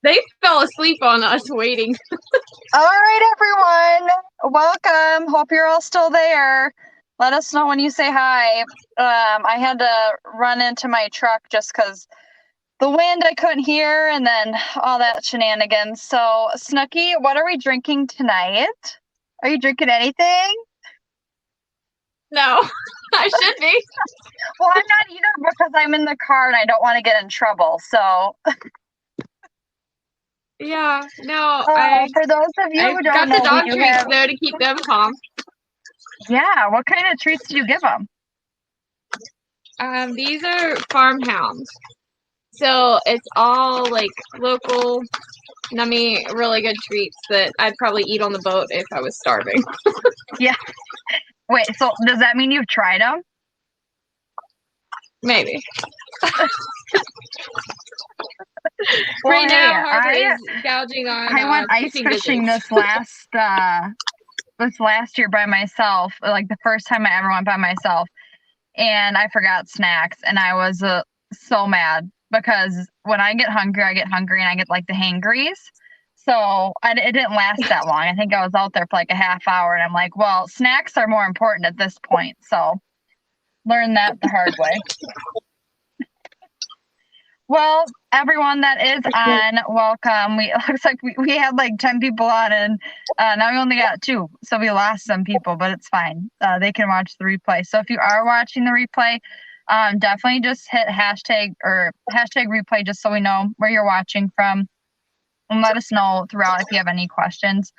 They fell asleep on us waiting. All right, everyone. Welcome. Hope you're all still there. Let us know when you say hi. I had to run into my truck just because the wind I couldn't hear and then all that shenanigans. So, Snookie, what are we drinking tonight? Are you drinking anything? No, I should be. Well, I'm not either because I'm in the car and I don't want to get in trouble. So, Yeah, no, for those of you who got don't know, the dog we do treats have. though to keep them calm. Yeah, what kind of treats do you give them? These are farmhounds, so it's all like local, nummy, really good treats that I'd probably eat on the boat if I was starving. Yeah. Wait, so does that mean you've tried them? Maybe. Well, Right hey, now, Harper is gouging on. I went ice fishing this last year by myself, like the first time I ever went by myself, and I forgot snacks, and I was so mad because when I get hungry and I get like the hangries. So it didn't last that long. I think I was out there for like a half hour, and I'm like, well, snacks are more important at this point. So learned that the hard way. Well, everyone that is on, welcome. It looks like we had like 10 people on, and now we only got 2. So we lost some people, but it's fine. They can watch the replay. So if you are watching the replay, definitely just hit hashtag replay just so we know where you're watching from. And let us know throughout if you have any questions.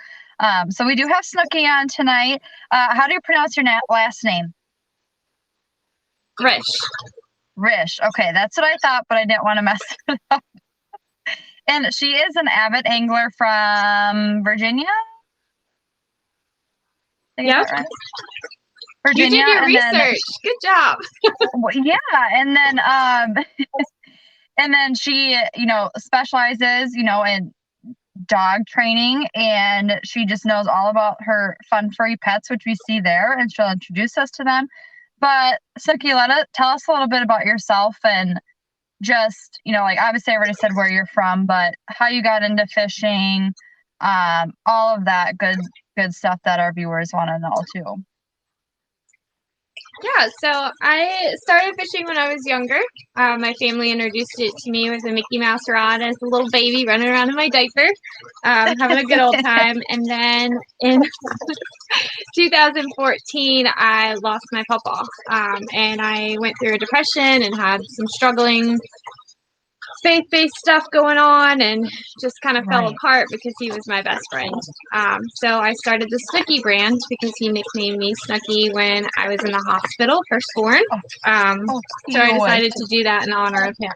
So we do have Snookie on tonight. How do you pronounce your last name? Risch. Risch. Okay, that's what I thought, but I didn't want to mess it up. And she is an avid angler from Virginia. Yeah. Right? Virginia. You did your research. Good job. Yeah, and then and then she, specializes, in dog training, and she just knows all about her fun furry pets, which we see there, and she'll introduce us to them. But Snookie, tell us a little bit about yourself and just, like obviously I already said where you're from, but how you got into fishing, all of that good stuff that our viewers want to know too. Yeah, so I started fishing when I was younger. My family introduced it to me with a Mickey Mouse rod as a little baby running around in my diaper, having a good old time. And then in 2014, I lost my papa, and I went through a depression and had some struggling faith-based stuff going on, and just kind of fell apart because he was my best friend. So I started the Snookie brand because he nicknamed me Snookie when I was in the hospital firstborn. So I decided to do that in honor of him.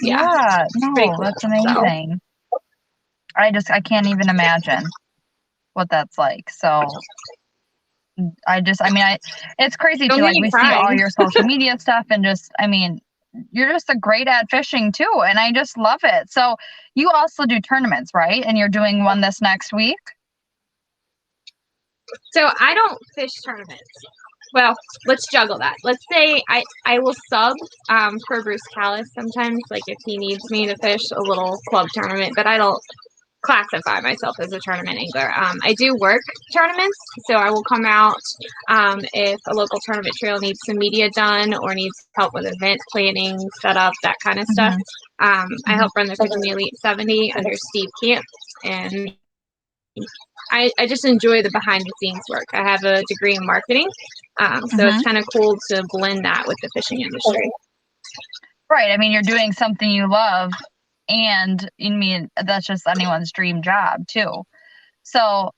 Yeah, no, cool. That's amazing. So. I can't even imagine what that's like. So it's crazy too. Like we see all your social media stuff and you're just great at fishing too, and I just love it. So you also do tournaments, right? And you're doing one this next week? So I don't fish tournaments. Well, let's juggle that. Let's say I will sub for Bruce Callis sometimes, like if he needs me to fish a little club tournament, but I don't classify myself as a tournament angler. I do work tournaments, so I will come out if a local tournament trail needs some media done or needs help with event planning, setup, that kind of stuff. I help run the Fishing Elite 70 under Steve Camp, and I just enjoy the behind the scenes work. I have a degree in marketing, so it's kind of cool to blend that with the fishing industry. Right. I mean, you're doing something you love. And that's just anyone's dream job too. So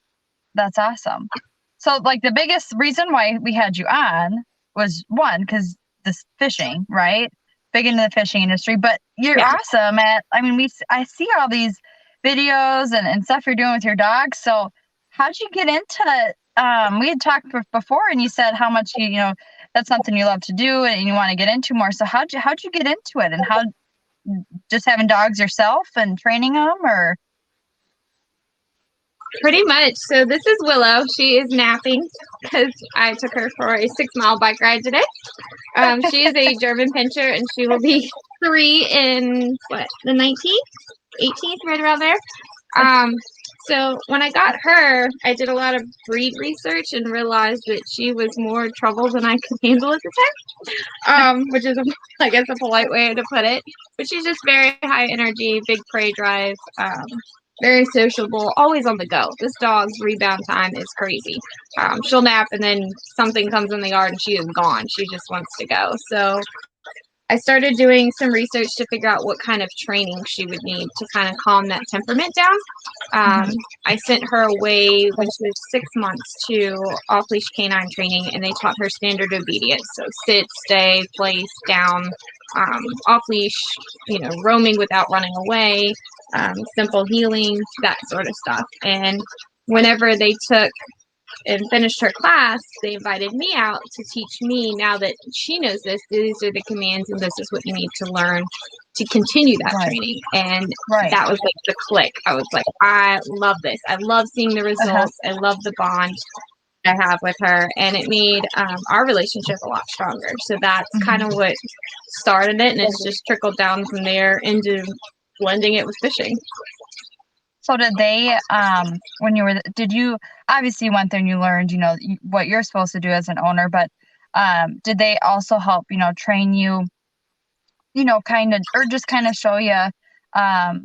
that's awesome. So like the biggest reason why we had you on was one, because this fishing, right? Big into the fishing industry, but you're awesome at, I see all these videos and stuff you're doing with your dogs. So how'd you get into, we had talked before and you said how much that's something you love to do and you want to get into more. So how'd you get into it, and how just having dogs yourself and training them, or? Pretty much. So this is Willow. She is napping because I took her for a 6-mile bike ride today. She is a German pinscher, and she will be 3 in the 19th. 18th, right around there. So when I got her, I did a lot of breed research and realized that she was more trouble than I could handle at the time. Which is, I guess, a polite way to put it. But she's just very high energy, big prey drive, very sociable, always on the go. This dog's rebound time is crazy. She'll nap and then something comes in the yard and she is gone. She just wants to go. So I started doing some research to figure out what kind of training she would need to kind of calm that temperament down. I sent her away when she was 6 months to off-leash canine training, and they taught her standard obedience. So sit, stay, place, down, off-leash, roaming without running away, simple healing, that sort of stuff. And whenever they took and finished her class, they invited me out to teach me. Now that she knows this, these are the commands and this is what you need to learn to continue that training. And that was like the click. I was like, I love this. I love seeing the results. I love the bond I have with her, and it made our relationship a lot stronger. So that's kind of what started it, and it's just trickled down from there into blending it with fishing. So did they, when you were, did you, obviously you went there and you learned, what you're supposed to do as an owner, but did they also help, train you, kind of, or just kind of show you, how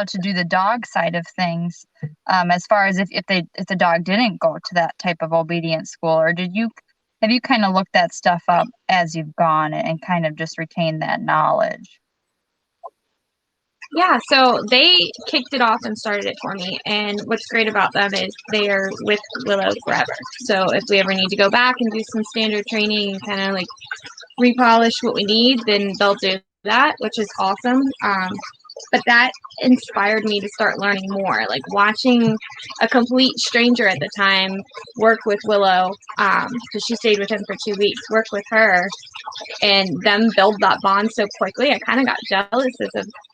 to do the dog side of things, as far as if the dog didn't go to that type of obedience school, or have you kind of looked that stuff up as you've gone and kind of just retained that knowledge? Yeah, so they kicked it off and started it for me. And what's great about them is they are with Willow forever. So if we ever need to go back and do some standard training and kind of like repolish what we need, then they'll do that, which is awesome. But that inspired me to start learning more, like watching a complete stranger at the time work with Willow, because she stayed with him for 2 weeks, work with her, and them build that bond so quickly. I kind of got jealous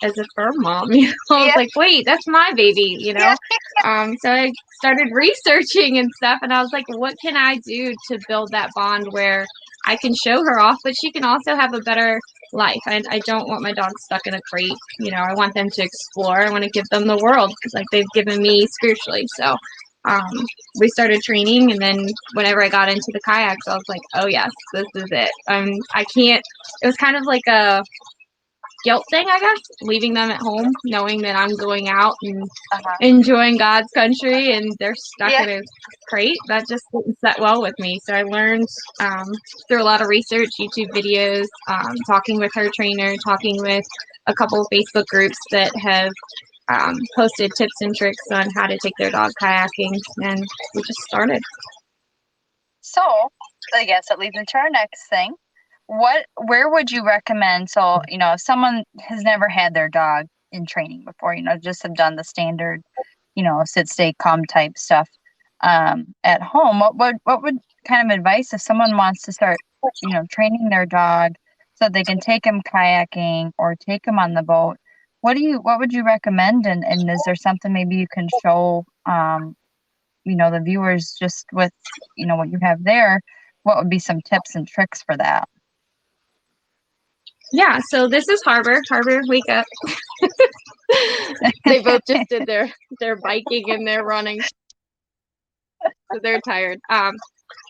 as a fur mom. I was like, wait, that's my baby, So I started researching and stuff, and I was like, what can I do to build that bond where I can show her off, but she can also have a better life. I don't want my dogs stuck in a crate. I want them to explore. I want to give them the world like they've given me spiritually. So we started training, and then whenever I got into the kayaks, I was like, oh yes, this is it. I can't, it was kind of like a guilt thing, I guess, leaving them at home, knowing that I'm going out and enjoying God's country and they're stuck in a crate. That just didn't set well with me. So I learned through a lot of research, YouTube videos, talking with her trainer, talking with a couple of Facebook groups that have posted tips and tricks on how to take their dog kayaking, and we just started. So I guess that leads into our next thing. Where would you recommend? So, if someone has never had their dog in training before, just have done the standard, sit, stay, calm type stuff at home, what would kind of advice if someone wants to start, training their dog so they can take them kayaking or take them on the boat? What would you recommend? And is there something maybe you can show, the viewers just with, what you have there? What would be some tips and tricks for that? Yeah, so this is Harbor. Harbor, wake up. They both just did their biking and their running. So they're tired.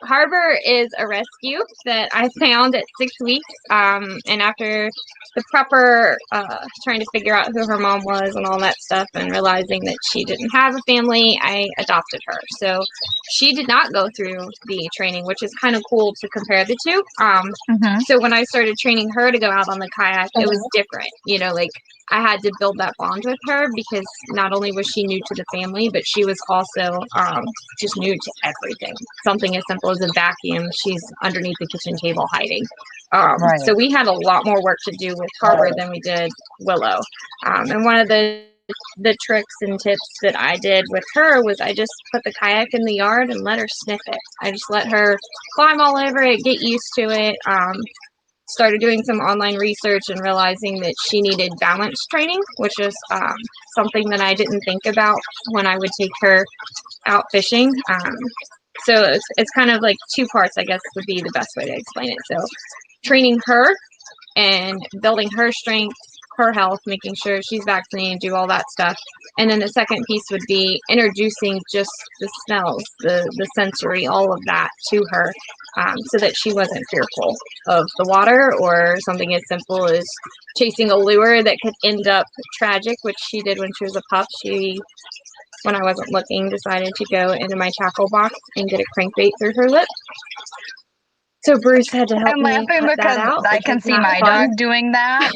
Harbor is a rescue that I found at 6 weeks. And after the proper trying to figure out who her mom was and all that stuff and realizing that she didn't have a family, I adopted her. So she did not go through the training, which is kind of cool to compare the two. So when I started training her to go out on the kayak, it was different. Like I had to build that bond with her because not only was she new to the family, but she was also just new to everything. Something as simple as a vacuum, she's underneath the kitchen table hiding. So we had a lot more work to do with Harbor than we did Willow. And one of the tricks and tips that I did with her was I just put the kayak in the yard and let her sniff it. I just let her climb all over it, get used to it. Started doing some online research and realizing that she needed balance training, which is something that I didn't think about when I would take her out fishing. So it's kind of like two parts, I guess, would be the best way to explain it. So training her and building her strength her health, making sure she's vaccinated, do all that stuff. And then the second piece would be introducing just the smells, the sensory, all of that to her, so that she wasn't fearful of the water or something as simple as chasing a lure that could end up tragic, which she did when she was a pup. She, when I wasn't looking, decided to go into my tackle box and get a crankbait through her lip. So Bruce had to help I'm me laughing cut because that out. I can see my dog doing that.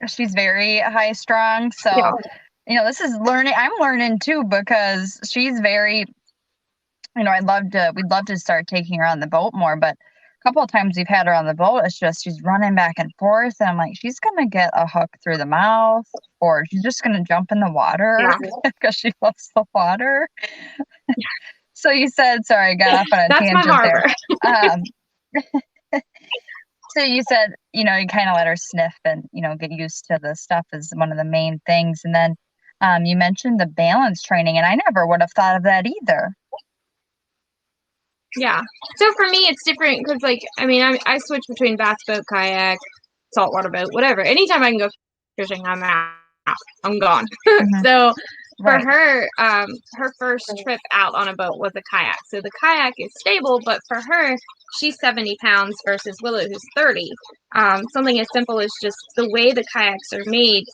She's very high strung. So, Yeah. you know, this is learning. I'm learning too, because she's very, you know, we'd love to start taking her on the boat more, but a couple of times we've had her on the boat, it's just she's running back and forth, and I'm like, she's gonna get a hook through the mouth, or she's just gonna jump in the water because she loves the water. So you said, sorry, I got off on a That's my tangent harbor. there. So you said, you know, you kind of let her sniff and, you know, get used to the stuff is one of the main things. And then you mentioned the balance training, and I never would have thought of that either. Yeah. So for me, it's different because, like, I mean, I switch between bass boat, kayak, saltwater boat, whatever. Anytime I can go fishing, I'm out. I'm gone. Mhm. So for Right. her, her first trip out on a boat was a kayak. So the kayak is stable, but for her, she's 70 pounds versus Willow, who's 30. Something as simple as just the way the kayaks are made.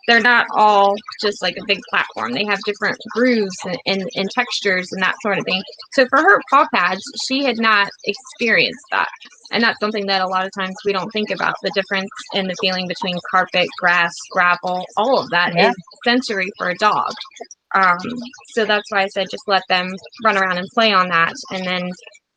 They're not all just like a big platform. They have different grooves and textures and that sort of thing. So for her paw pads, she had not experienced that. And that's something that a lot of times we don't think about, the difference in the feeling between carpet, grass, gravel, all of that is sensory for a dog. So that's why I said just let them run around and play on that. And then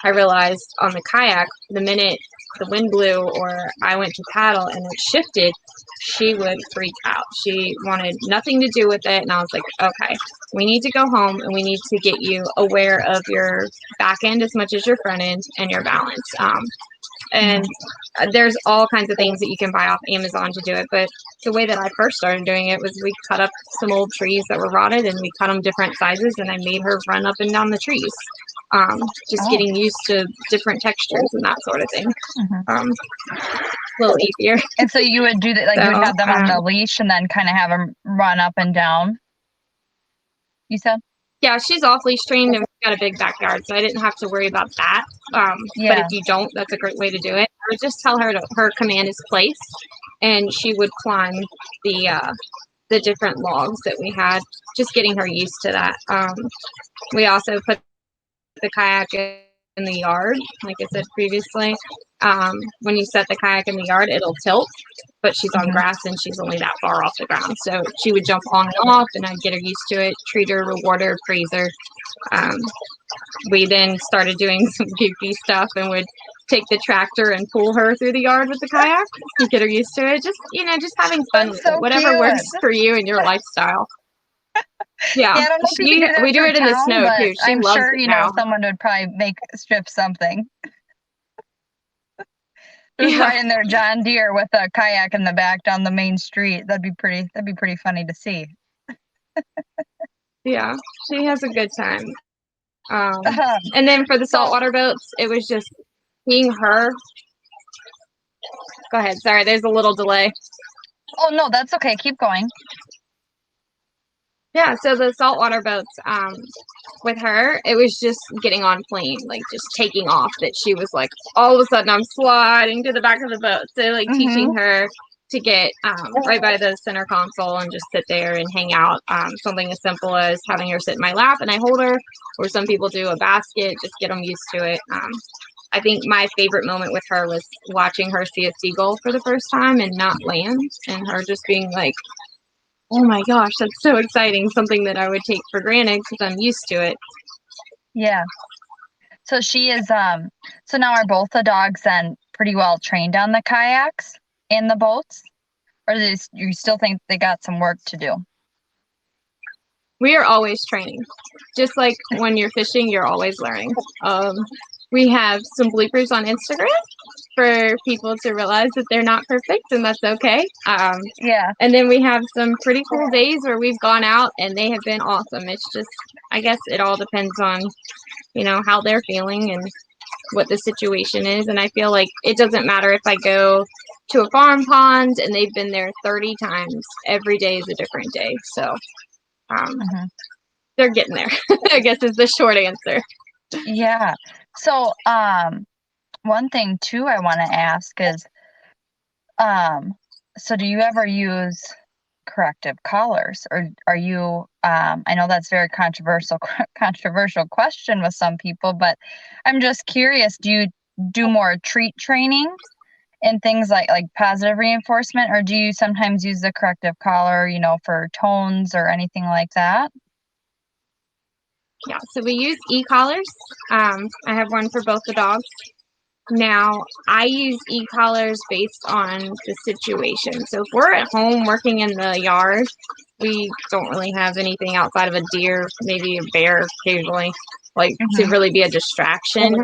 I realized on the kayak, the minute the wind blew or I went to paddle and it shifted, she would freak out. She wanted nothing to do with it. And I was like, okay, we need to go home and we need to get you aware of your back end as much as your front end and your balance. And there's all kinds of things that you can buy off Amazon to do it. But the way that I first started doing it was we cut up some old trees that were rotted and we cut them different sizes and I made her run up and down the trees. Just getting used to different textures and that sort of thing. A little easier. And so you would do that, like you would have them on the leash and then kind of have them run up and down, you said? Yeah, she's off leash trained and we've got a big backyard, so I didn't have to worry about that. But if you don't, that's a great way to do it. I would just tell her her command is place, and she would climb the different logs that we had, just getting her used to that. We also put the kayak in the yard, like I said previously. When you set the kayak in the yard, it'll tilt, but she's on grass and she's only that far off the ground. So she would jump on and off, and I'd get her used to it, treat her, reward her, praise her. We then started doing some goofy stuff and would take the tractor and pull her through the yard with the kayak to get her used to it. Just, you know, just having fun with it. Whatever works for you and your lifestyle. Yeah, I don't know if you we do it in the snow too. She I'm loves sure, it you now. know, someone would probably strip something. Just riding their John Deere with a kayak in the back down the main street. That'd be pretty funny to see. Yeah, she has a good time. And then for the saltwater boats, it was just seeing her. Go ahead. Sorry, there's a little delay. Oh no, that's okay. Keep going. Yeah, so the saltwater boats, with her, it was just getting on plane, like just taking off, that she was like, all of a sudden I'm sliding to the back of the boat. So like teaching her to get right by the center console and just sit there and hang out. Something as simple as having her sit in my lap and I hold her, or some people do a basket, just get them used to it. I think my favorite moment with her was watching her see a seagull for the first time and not land, and her just being like, oh my gosh, that's so exciting. Something that I would take for granted because I'm used to it. Yeah. So she is, so now are both the dogs then pretty well trained on the kayaks and the boats? Or do you still think they got some work to do? We are always training. Just like when you're fishing, you're always learning. We have some bloopers on Instagram for people to realize that they're not perfect, and that's okay. And then we have some pretty cool days where we've gone out and they have been awesome. It's just, I guess it all depends on, you know, how they're feeling and what the situation is. And I feel like it doesn't matter if I go to a farm pond, and they've been there 30 times. Every day is a different day. So they're getting there, I guess is the short answer. Yeah. So, one thing too I want to ask is, so do you ever use corrective collars, or are you, I know that's very controversial question with some people, but I'm just curious, do you do more treat training and things like positive reinforcement, or do you sometimes use the corrective collar, for tones or anything like that? Yeah, so we use e-collars. I have one for both the dogs. Now, I use e-collars based on the situation. So if we're at home working in the yard, we don't really have anything outside of a deer, maybe a bear occasionally, to really be a distraction.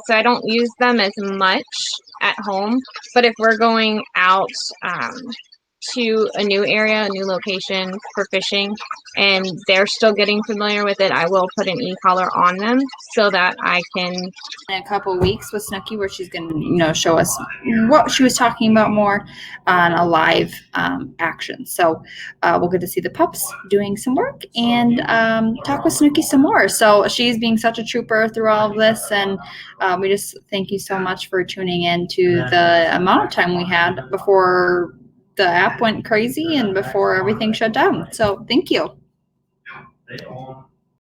So I don't use them as much at home. But if we're going out to a new area, a new location for fishing, and they're still getting familiar with it, I will put an e-collar on them so that I can. In a couple of weeks with Snookie, where she's going to, show us what she was talking about more on a live action. So we'll get to see the pups doing some work and talk with Snookie some more. So she's being such a trooper through all of this, and we just thank you so much for tuning in to the amount of time we had before the app went crazy and before everything shut down. So thank you.